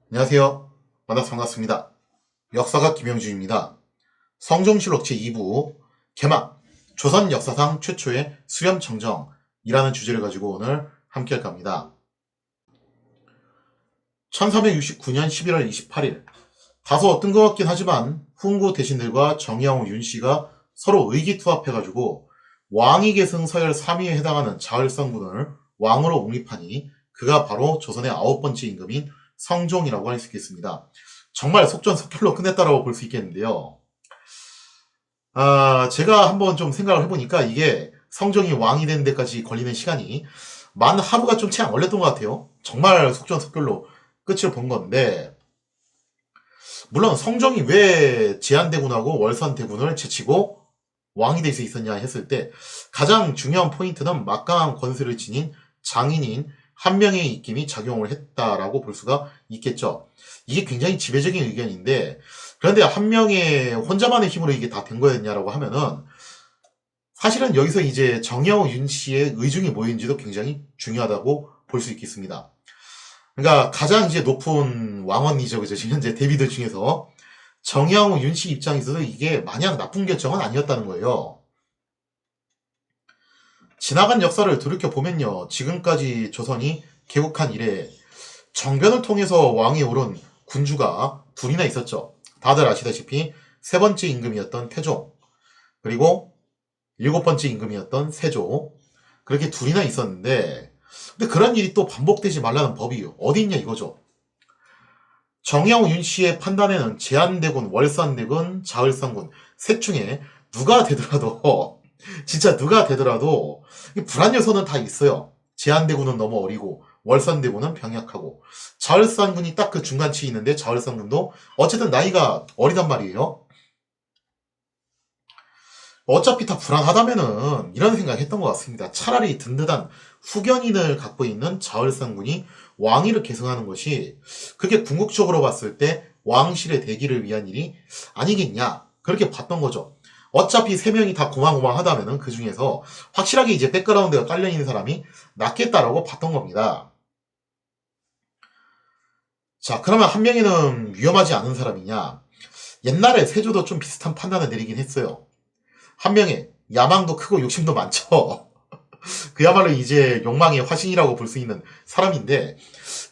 안녕하세요. 만나서 반갑습니다. 역사가 김영주입니다. 성종실록 제2부 개막 조선 역사상 최초의 수렴청정이라는 주제를 가지고 오늘 함께 할까 합니다. 1369년 11월 28일 다소 뜬금없긴 하지만 훈구 대신들과 정야옹 윤씨가 서로 의기투합해가지고 왕위 계승 서열 3위에 해당하는 자을성군을 왕으로 옹립하니 그가 바로 조선의 9번째 임금인 성종이라고 할 수 있겠습니다. 정말 속전속결로 끝냈다라고 볼 수 있겠는데요. 제가 한번 좀 생각을 해보니까 이게 성종이 왕이 되는 데까지 걸리는 시간이 만 하루가 좀 채 안 걸렸던 것 같아요. 정말 속전속결로 끝을 본 건데, 물론 성종이 왜 제한대군하고 월산대군을 제치고 왕이 될 수 있었냐 했을 때 가장 중요한 포인트는 막강한 권세를 지닌 장인인 한 명의 입김이 작용을 했다라고 볼 수가 있겠죠. 이게 굉장히 지배적인 의견인데, 그런데 한 명의 혼자만의 힘으로 이게 다 된 거였냐라고 하면은 사실은 여기서 이제 정야옹 윤씨의 의중이 뭐인지도 굉장히 중요하다고 볼 수 있겠습니다. 그러니까 가장 이제 높은 왕언니죠, 그죠? 지금 현재 대비들 중에서 정야옹 윤씨 입장에서도 이게 마냥 나쁜 결정은 아니었다는 거예요. 지나간 역사를 돌이켜보면요. 지금까지 조선이 개국한 이래 정변을 통해서 왕에 오른 군주가 둘이나 있었죠. 다들 아시다시피 세 번째 임금이었던 태종, 그리고 일곱 번째 임금이었던 세조, 그렇게 둘이나 있었는데, 근데 그런 일이 또 반복되지 말라는 법이 어디 있냐 이거죠. 정야옹 윤씨의 판단에는 제한대군, 월산대군, 자을성군 셋 중에 누가 되더라도 진짜 누가 되더라도 불안 요소는 다 있어요. 제한대군은 너무 어리고 월산대군은 병약하고 자을성군이 딱 그 중간치에 있는데 자을성군도 어쨌든 나이가 어리단 말이에요. 어차피 다 불안하다면은 이런 생각했던 것 같습니다. 차라리 든든한 후견인을 갖고 있는 자을성군이 왕위를 계승하는 것이 그게 궁극적으로 봤을 때 왕실의 대기를 위한 일이 아니겠냐 그렇게 봤던 거죠. 어차피 세 명이 다 고만고만하다면은 그 중에서 확실하게 이제 백그라운드가 깔려 있는 사람이 낫겠다라고 봤던 겁니다. 자, 그러면 한 명이는 위험하지 않은 사람이냐? 옛날에 세조도 좀 비슷한 판단을 내리긴 했어요. 한 명의 야망도 크고 욕심도 많죠. 그야말로 이제 욕망의 화신이라고 볼 수 있는 사람인데,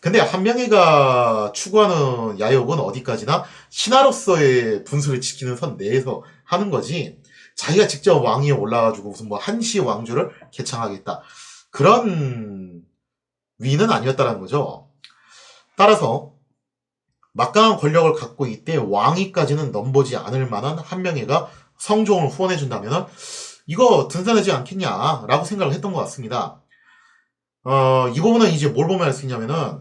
근데 한명회가 추구하는 야욕은 어디까지나 신하로서의 분수를 지키는 선 내에서 하는 거지, 자기가 직접 왕위에 올라가지고 무슨 뭐 한시 왕조를 개창하겠다, 그런 위는 아니었다는 거죠. 따라서 막강한 권력을 갖고 있대 왕위까지는 넘보지 않을 만한 한명회가 성종을 후원해준다면 이거 든든하지 않겠냐라고 생각을 했던 것 같습니다. 이 부분은 이제 뭘 보면 알 수 있냐면은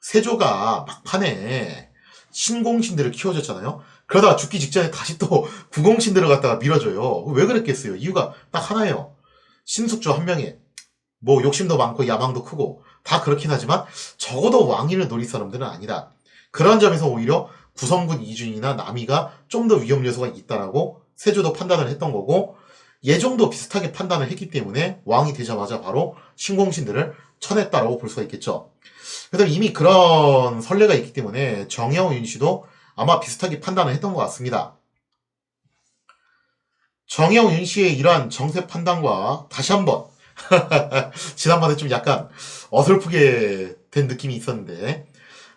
세조가 막판에 신공신들을 키워줬잖아요. 그러다가 죽기 직전에 다시 또 구공신들을 갖다가 밀어줘요. 왜 그랬겠어요? 이유가 딱 하나예요. 신숙주 한 명에 뭐 욕심도 많고 야망도 크고 다 그렇긴 하지만 적어도 왕위를 노릴 사람들은 아니다. 그런 점에서 오히려 구성군 이준이나 남이가 좀 더 위험 요소가 있다라고 세조도 판단을 했던 거고, 예종도 비슷하게 판단을 했기 때문에 왕이 되자마자 바로 신공신들을 쳐냈다라고 볼 수가 있겠죠. 그래서 이미 그런 선례가 있기 때문에 정야옹 윤씨도 아마 비슷하게 판단을 했던 것 같습니다. 정야옹 윤씨의 이러한 정세 판단과 다시 한번 지난번에 좀 약간 어설프게 된 느낌이 있었는데,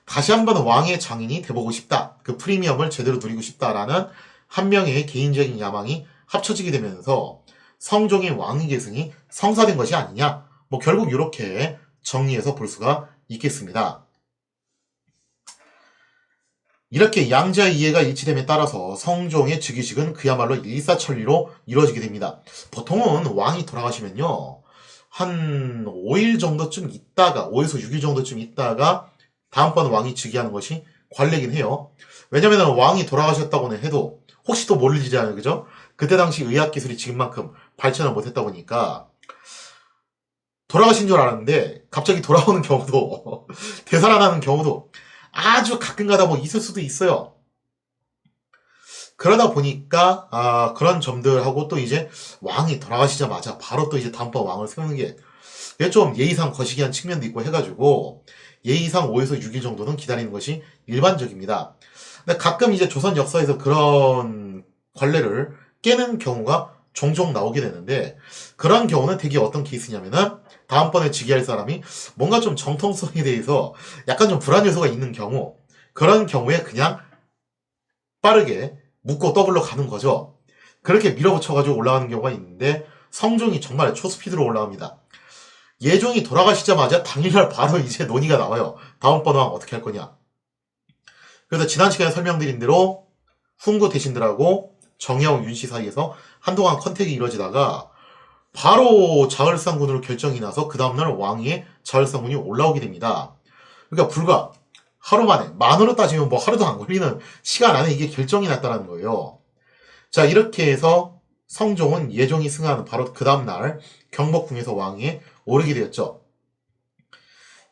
다시 한번 왕의 장인이 돼보고 싶다, 그 프리미엄을 제대로 누리고 싶다라는 한 명의 개인적인 야망이 합쳐지게 되면서 성종의 왕위 계승이 성사된 것이 아니냐, 뭐 결국 이렇게 정리해서 볼 수가 있겠습니다. 이렇게 양자의 이해가 일치됨에 따라서 성종의 즉위식은 그야말로 일사천리로 이루어지게 됩니다. 보통은 왕이 돌아가시면요, 한 5일 정도쯤 있다가, 5에서 6일 정도쯤 있다가 다음번 왕이 즉위하는 것이 관례긴 해요. 왜냐면 왕이 돌아가셨다고는 해도 혹시 또 모르잖아요, 그죠? 그때 당시 의학기술이 지금만큼 발전을 못했다 보니까 돌아가신 줄 알았는데 갑자기 돌아오는 경우도 되살아나는 경우도 아주 가끔가다 뭐 있을 수도 있어요. 그러다 보니까 그런 점들하고 또 이제 왕이 돌아가시자마자 바로 또 이제 다음번 왕을 세우는 게 좀 예의상 거시기한 측면도 있고 해가지고 예의상 5에서 6일 정도는 기다리는 것이 일반적입니다. 근데 가끔 이제 조선 역사에서 그런 관례를 깨는 경우가 종종 나오게 되는데, 그런 경우는 되게 어떤 케이스냐면은 다음번에 즉위할 사람이 뭔가 좀 정통성에 대해서 약간 좀 불안 요소가 있는 경우, 그런 경우에 그냥 빠르게 묶고 더블로 가는 거죠. 그렇게 밀어붙여가지고 올라가는 경우가 있는데, 성종이 정말 초스피드로 올라갑니다. 예종이 돌아가시자마자 당일날 바로 이제 논의가 나와요. 다음번 왕 어떻게 할 거냐. 그래서 지난 시간에 설명드린 대로 훈구 대신들하고 정혜영, 윤씨 사이에서 한동안 컨택이 이루어지다가 바로 자을상군으로 결정이 나서 그 다음날 왕위에 자을상군이 올라오게 됩니다. 그러니까 불과 하루 만에, 만으로 따지면 뭐 하루도 안 걸리는 시간 안에 이게 결정이 났다는 거예요. 자, 이렇게 해서 성종은 예종이 승하는 바로 그 다음날 경복궁에서 왕위에 오르게 되었죠.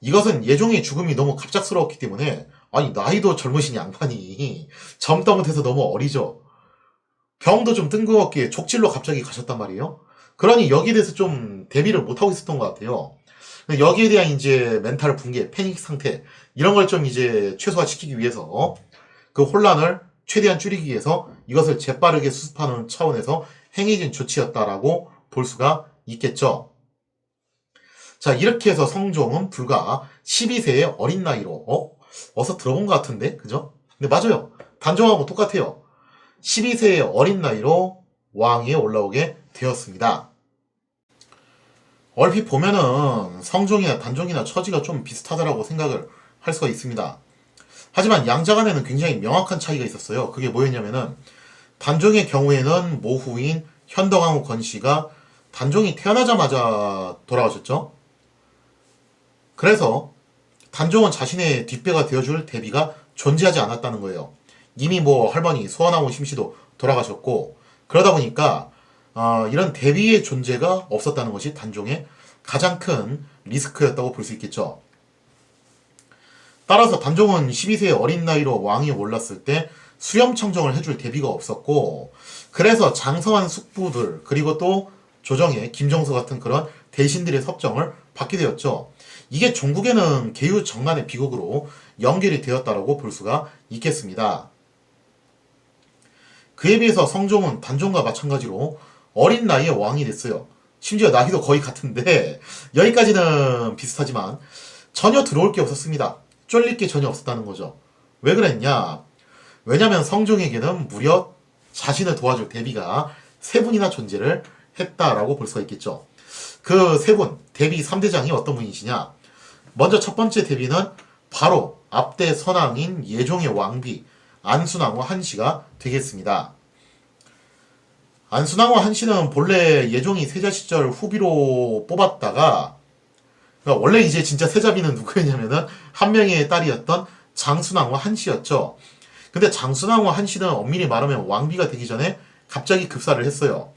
이것은 예종의 죽음이 너무 갑작스러웠기 때문에, 아니 나이도 젊으신 양반이 젊다 못해서 너무 어리죠. 병도 좀 뜬금없게 족질로 갑자기 가셨단 말이에요. 그러니 여기에 대해서 좀 대비를 못하고 있었던 것 같아요. 여기에 대한 이제 멘탈 붕괴, 패닉 상태, 이런 걸 좀 이제 최소화시키기 위해서 그 혼란을 최대한 줄이기 위해서 이것을 재빠르게 수습하는 차원에서 행해진 조치였다라고 볼 수가 있겠죠. 자, 이렇게 해서 성종은 불과 12세의 어린 나이로, 어서 들어본 것 같은데, 그죠? 근데 맞아요. 단종하고 똑같아요. 12세의 어린 나이로 왕위에 올라오게 되었습니다. 얼핏 보면은 성종이나 단종이나 처지가 좀 비슷하다라고 생각을 할 수가 있습니다. 하지만 양자간에는 굉장히 명확한 차이가 있었어요. 그게 뭐였냐면은, 단종의 경우에는 모후인 현덕왕후 건씨가 단종이 태어나자마자 돌아가셨죠. 그래서 단종은 자신의 뒷배가 되어줄 대비가 존재하지 않았다는 거예요. 이미 뭐 할머니 소원왕후 심씨도 돌아가셨고, 그러다 보니까 이런 대비의 존재가 없었다는 것이 단종의 가장 큰 리스크였다고 볼 수 있겠죠. 따라서 단종은 12세의 어린 나이로 왕위에 올랐을 때 수렴청정을 해줄 대비가 없었고, 그래서 장성한 숙부들 그리고 또 조정의 김정수 같은 그런 대신들의 섭정을 받게 되었죠. 이게 종국에는 계유정난의 비극으로 연결이 되었다고 볼 수가 있겠습니다. 그에 비해서 성종은 단종과 마찬가지로 어린 나이에 왕이 됐어요. 심지어 나이도 거의 같은데 여기까지는 비슷하지만 전혀 들어올 게 없었습니다. 쫄릴 게 전혀 없었다는 거죠. 왜 그랬냐? 왜냐면 성종에게는 무려 자신을 도와줄 대비가 세 분이나 존재를 했다라고 볼 수가 있겠죠. 그 세 분, 대비 3대장이 어떤 분이시냐? 먼저 첫 번째 대비는 바로 앞대 선왕인 예종의 왕비 안순왕후 한씨가 되겠습니다. 안순왕후 한씨는 본래 예종이 세자 시절 후비로 뽑았다가, 그러니까 원래 이제 진짜 세자비는 누구였냐면은 한 명의 딸이었던 장순왕후 한씨였죠. 근데 장순왕후 한씨는 엄밀히 말하면 왕비가 되기 전에 갑자기 급사를 했어요.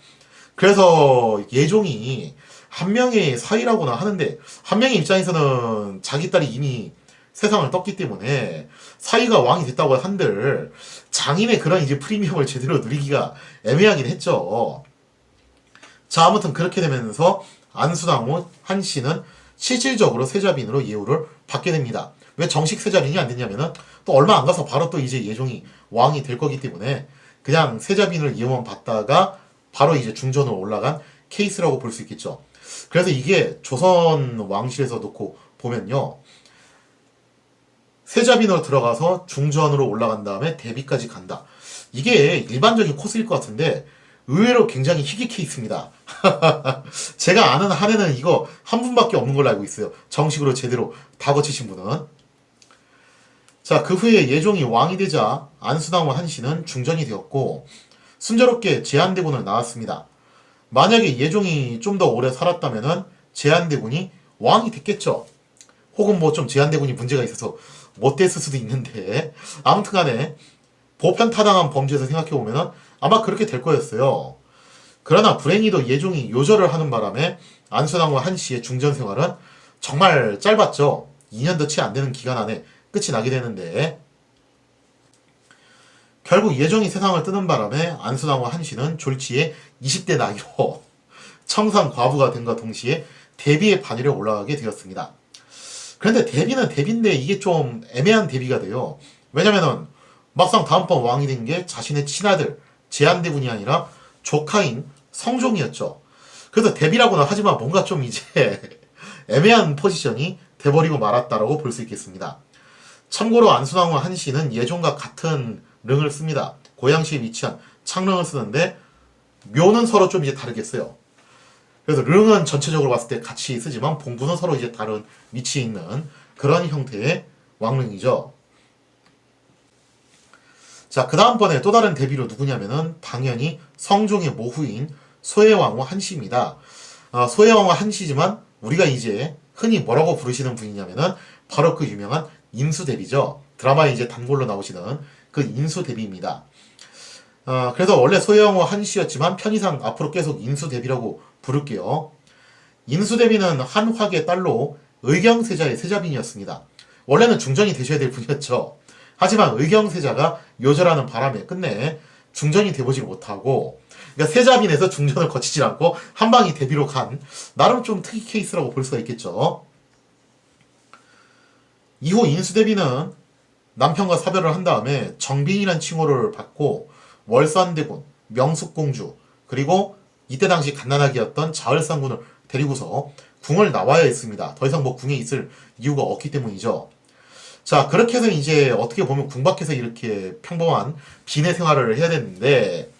그래서 예종이 한 명의 사위라고나 하는데, 한 명의 입장에서는 자기 딸이 이미 세상을 떴기 때문에 사위가 왕이 됐다고 한들 장인의 그런 이제 프리미엄을 제대로 누리기가 애매하긴 했죠. 자, 아무튼 그렇게 되면서 안순왕후 한씨는 실질적으로 세자빈으로 예우를 받게 됩니다. 왜 정식 세자빈이 안 됐냐면은 또 얼마 안 가서 바로 또 이제 예종이 왕이 될 거기 때문에 그냥 세자빈을 예우만 받다가 바로 이제 중전으로 올라간 케이스라고 볼 수 있겠죠. 그래서 이게 조선 왕실에서 놓고 보면요, 세자빈으로 들어가서 중전으로 올라간 다음에 대비까지 간다. 이게 일반적인 코스일 것 같은데 의외로 굉장히 희귀 케이스입니다. 제가 아는 한에는 이거 한 분밖에 없는 걸로 알고 있어요. 정식으로 제대로 다 거치신 분은. 자, 그 후에 예종이 왕이 되자 안순왕후 한씨는 중전이 되었고 순조롭게 제한대군을 낳았습니다. 만약에 예종이 좀 더 오래 살았다면은 제한대군이 왕이 됐겠죠. 혹은 뭐 좀 제한대군이 문제가 있어서 못 됐을 수도 있는데, 아무튼 간에 보편타당한 범죄에서 생각해보면은 아마 그렇게 될 거였어요. 그러나 불행히도 예종이 요절을 하는 바람에 안순왕후 한씨의 중전 생활은 정말 짧았죠. 2년도 채 안 되는 기간 안에 끝이 나게 되는데, 결국 예종이 세상을 뜨는 바람에 안순왕후 한씨는 졸지에 20대 나이로 청산 과부가 됨과 동시에 대비의 반열에 올라가게 되었습니다. 그런데 대비는 대비인데 이게 좀 애매한 대비가 돼요. 왜냐면은 막상 다음번 왕이 된 게 자신의 친아들 제한대군이 아니라 조카인 성종이었죠. 그래서 대비라고는 하지만 뭔가 좀 이제 애매한 포지션이 돼버리고 말았다라고 볼 수 있겠습니다. 참고로 안순왕후 한씨는 예종과 같은 릉을 씁니다. 고양시에 위치한 창릉을 쓰는데 묘는 서로 좀 이제 다르겠어요. 그래서 릉은 전체적으로 봤을 때 같이 쓰지만 봉부는 서로 이제 다른 위치에 있는 그런 형태의 왕릉이죠. 자, 그 다음번에 또 다른 대비로 누구냐면은 당연히 성종의 모후인 소해왕후 한씨입니다. 소해왕후 한씨지만 우리가 이제 흔히 뭐라고 부르시는 분이냐면은 바로 그 유명한 인수대비죠. 드라마에 이제 단골로 나오시는 그 인수대비입니다. 그래서 원래 소해왕후 한씨였지만 편의상 앞으로 계속 인수대비라고 부를게요. 인수대비는 한화의 딸로 의경세자의 세자빈이었습니다. 원래는 중전이 되셔야 될 분이었죠. 하지만 의경세자가 요절하는 바람에 끝내 중전이 되보질 못하고, 그러니까 세자빈에서 중전을 거치질 않고 한 방이 대비로 간 나름 좀 특이 케이스라고 볼 수가 있겠죠. 이후 인수대비는 남편과 사별을 한 다음에 정빈이란 칭호를 받고 월산대군, 명숙공주, 그리고 이때 당시 갓난아기였던 자을상군을 데리고서 궁을 나와야 했습니다. 더 이상 뭐 궁에 있을 이유가 없기 때문이죠. 자, 그렇게 해서 이제 어떻게 보면 궁 밖에서 이렇게 평범한 비내 생활을 해야 되는데,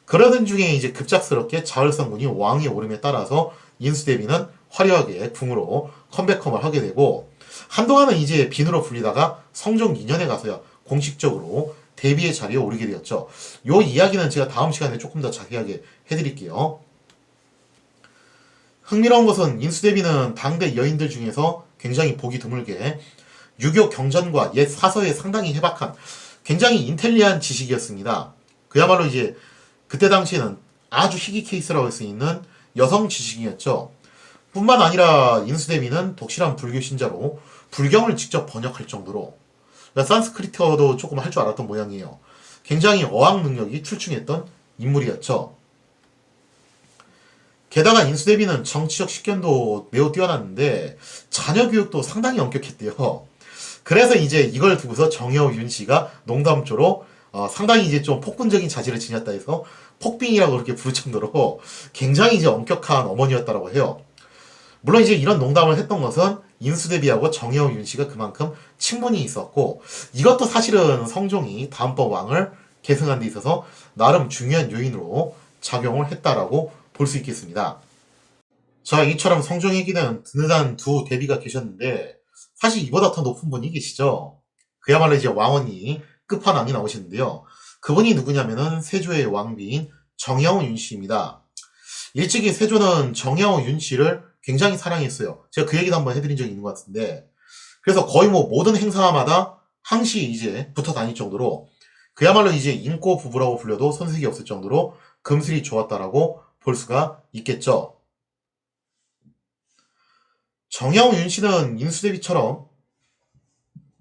그러던 중에 이제 급작스럽게 자을상군이 왕위 오름에 따라서 인수대비는 화려하게 궁으로 컴백홈을 하게 되고, 한동안은 이제 빈으로 불리다가 성종 2년에 가서야 공식적으로 대비의 자리에 오르게 되었죠. 요 이야기는 제가 다음 시간에 조금 더 자세하게 해드릴게요. 흥미로운 것은 인수대비는 당대 여인들 중에서 굉장히 보기 드물게 유교 경전과 옛 사서에 상당히 해박한 굉장히 인텔리한 지식이었습니다. 그야말로 이제 그때 당시에는 아주 희귀 케이스라고 할 수 있는 여성 지식이었죠. 뿐만 아니라 인수대비는 독실한 불교 신자로 불경을 직접 번역할 정도로, 그러니까 산스크리트어도 조금 할 줄 알았던 모양이에요. 굉장히 어학 능력이 출중했던 인물이었죠. 게다가 인수대비는 정치적 식견도 매우 뛰어났는데 자녀 교육도 상당히 엄격했대요. 그래서 이제 이걸 두고서 정여우 윤씨가 농담조로 상당히 이제 좀 폭군적인 자질을 지녔다 해서 폭빙이라고 그렇게 부를 정도로 굉장히 이제 엄격한 어머니였다라고 해요. 물론 이제 이런 농담을 했던 것은 인수대비하고 정여우 윤씨가 그만큼 친분이 있었고, 이것도 사실은 성종이 다음번 왕을 계승한 데 있어서 나름 중요한 요인으로 작용을 했다라고 볼 수 있겠습니다. 자, 이처럼 성종에게는 든든한 두 대비가 계셨는데 사실 이보다 더 높은 분이 계시죠. 그야말로 이제 왕언니 끝판왕이 나오시는데요. 그분이 누구냐면은 세조의 왕비인 정여우 윤씨입니다. 일찍이 세조는 정여우 윤씨를 굉장히 사랑했어요. 제가 그 얘기도 한번 해드린 적이 있는 것 같은데, 그래서 거의 뭐 모든 행사마다 항시 이제 붙어 다닐 정도로 그야말로 이제 인꼬 부부라고 불려도 손색이 없을 정도로 금슬이 좋았다라고 볼 수가 있겠죠. 정여우 윤씨는 인수대비처럼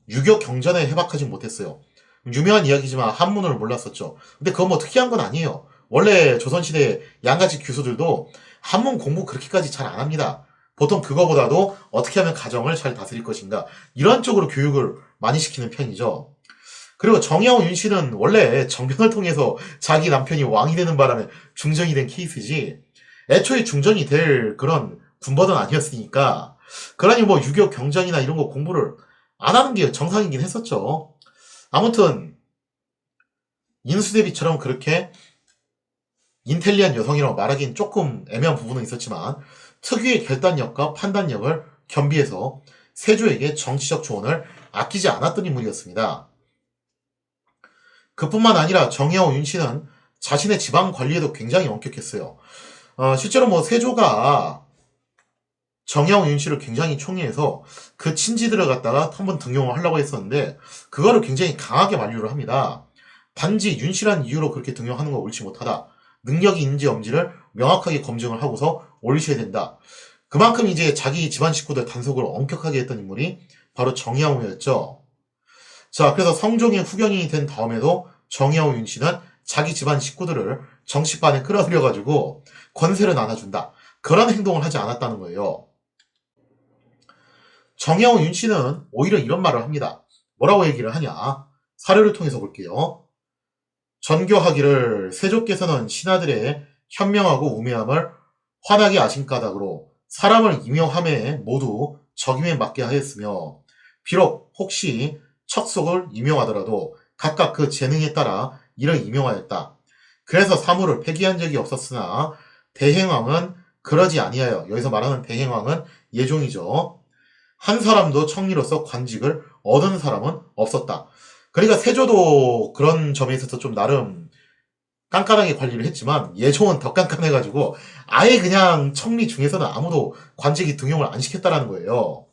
유교 경전에 해박하지 못했어요. 유명한 이야기지만 한문을 몰랐었죠. 근데 그건 뭐 특이한 건 아니에요. 원래 조선시대 양가지 교수들도 한문 공부 그렇게까지 잘 안 합니다. 보통 그거보다도 어떻게 하면 가정을 잘 다스릴 것인가 이런 쪽으로 교육을 많이 시키는 편이죠. 그리고 정여우 윤씨는 원래 정변을 통해서 자기 남편이 왕이 되는 바람에 중전이 된 케이스지 애초에 중전이 될 그런 군번은 아니었으니까, 그러니 뭐 유교 경전이나 이런 거 공부를 안 하는 게 정상이긴 했었죠. 아무튼 인수대비처럼 그렇게 인텔리한 여성이라고 말하기는 조금 애매한 부분은 있었지만 특유의 결단력과 판단력을 겸비해서 세조에게 정치적 조언을 아끼지 않았던 인물이었습니다. 그뿐만 아니라 정여우 윤씨는 자신의 지방 관리에도 굉장히 엄격했어요. 실제로 뭐 세조가 정여우 윤씨를 굉장히 총애해서 그 친지들을 갖다가 한번 등용을 하려고 했었는데 그거를 굉장히 강하게 만류를 합니다. 단지 윤씨란 이유로 그렇게 등용하는 건 옳지 못하다. 능력이 있는지 없는지를 명확하게 검증을 하고서 올리셔야 된다. 그만큼 이제 자기 집안 식구들 단속을 엄격하게 했던 인물이 바로 정여우였죠. 자, 그래서 성종의 후견인이 된 다음에도 정여우 윤씨는 자기 집안 식구들을 정치판에 끌어들여가지고 권세를 나눠준다. 그런 행동을 하지 않았다는 거예요. 정야옹 윤씨는 오히려 이런 말을 합니다. 뭐라고 얘기를 하냐? 사료를 통해서 볼게요. 전교하기를 세조께서는 신하들의 현명하고 우매함을 환하게 아신 까닭으로 사람을 임용함에 모두 적임에 맞게 하였으며 비록 혹시 척속을 임용하더라도 각각 그 재능에 따라 이를 임용하였다. 그래서 사무를 폐기한 적이 없었으나 대행왕은 그러지 아니하여, 여기서 말하는 대행왕은 예종이죠. 한 사람도 청리로서 관직을 얻은 사람은 없었다. 그러니까 세조도 그런 점에 있어서 좀 나름 깐깐하게 관리를 했지만 예종은 더 깐깐해가지고 아예 그냥 청리 중에서는 아무도 관직이 등용을 안 시켰다라는 거예요.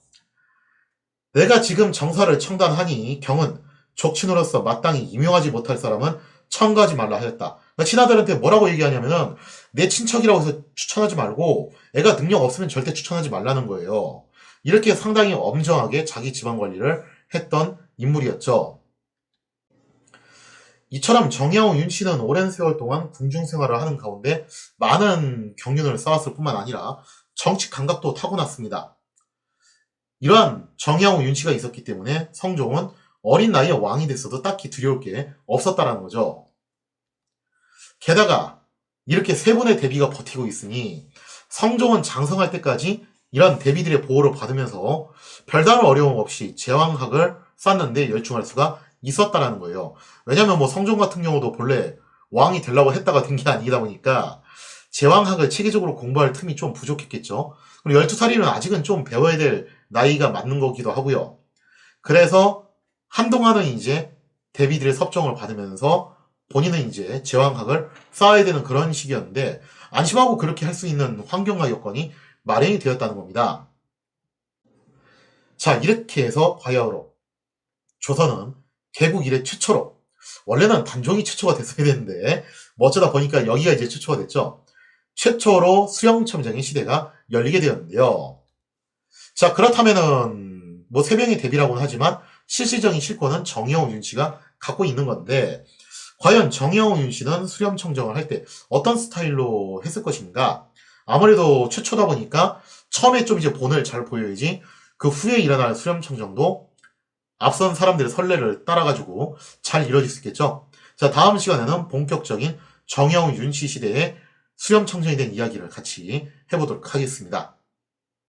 내가 지금 정사를 청단하니 경은 족친으로서 마땅히 임용하지 못할 사람은 청구하지 말라 하였다. 그러니까 친아들한테 뭐라고 얘기하냐면은 내 친척이라고 해서 추천하지 말고 애가 능력 없으면 절대 추천하지 말라는 거예요. 이렇게 상당히 엄정하게 자기 집안 관리를 했던 인물이었죠. 이처럼 정야옹 윤씨는 오랜 세월 동안 궁중 생활을 하는 가운데 많은 경륜을 쌓았을 뿐만 아니라 정치 감각도 타고났습니다. 이러한 정야옹 윤씨가 있었기 때문에 성종은 어린 나이에 왕이 됐어도 딱히 두려울 게 없었다라는 거죠. 게다가 이렇게 세 분의 대비가 버티고 있으니 성종은 장성할 때까지 이런 대비들의 보호를 받으면서 별다른 어려움 없이 제왕학을 쌓는데 열중할 수가 있었다라는 거예요. 왜냐면 뭐 성종 같은 경우도 본래 왕이 되려고 했다가 된 게 아니다 보니까 제왕학을 체계적으로 공부할 틈이 좀 부족했겠죠. 그리고 12살이면 아직은 좀 배워야 될 나이가 맞는 거기도 하고요. 그래서 한동안은 이제 대비들의 섭정을 받으면서 본인은 이제 제왕학을 쌓아야 되는 그런 시기였는데 안심하고 그렇게 할 수 있는 환경과 여건이 마련이 되었다는 겁니다. 자, 이렇게 해서 바야흐로 조선은 개국 이래 최초로, 원래는 단종이 최초가 됐어야 되는데 뭐 어쩌다 보니까 여기가 이제 최초가 됐죠. 최초로 수령청정의 시대가 열리게 되었는데요. 자, 그렇다면은 뭐 세 명의 대비라고는 하지만 실질적인 실권은 정야옹 윤씨가 갖고 있는 건데 과연 정야옹 윤씨는 수령청정을 할 때 어떤 스타일로 했을 것인가? 아무래도 최초다 보니까 처음에 좀 이제 본을 잘 보여야지 그 후에 일어날 수령청정도 앞선 사람들의 선례를 따라가지고 잘 이루어질 수 있겠죠. 자, 다음 시간에는 본격적인 정야옹 윤씨 시대의 수령청정에 대한 이야기를 같이 해보도록 하겠습니다.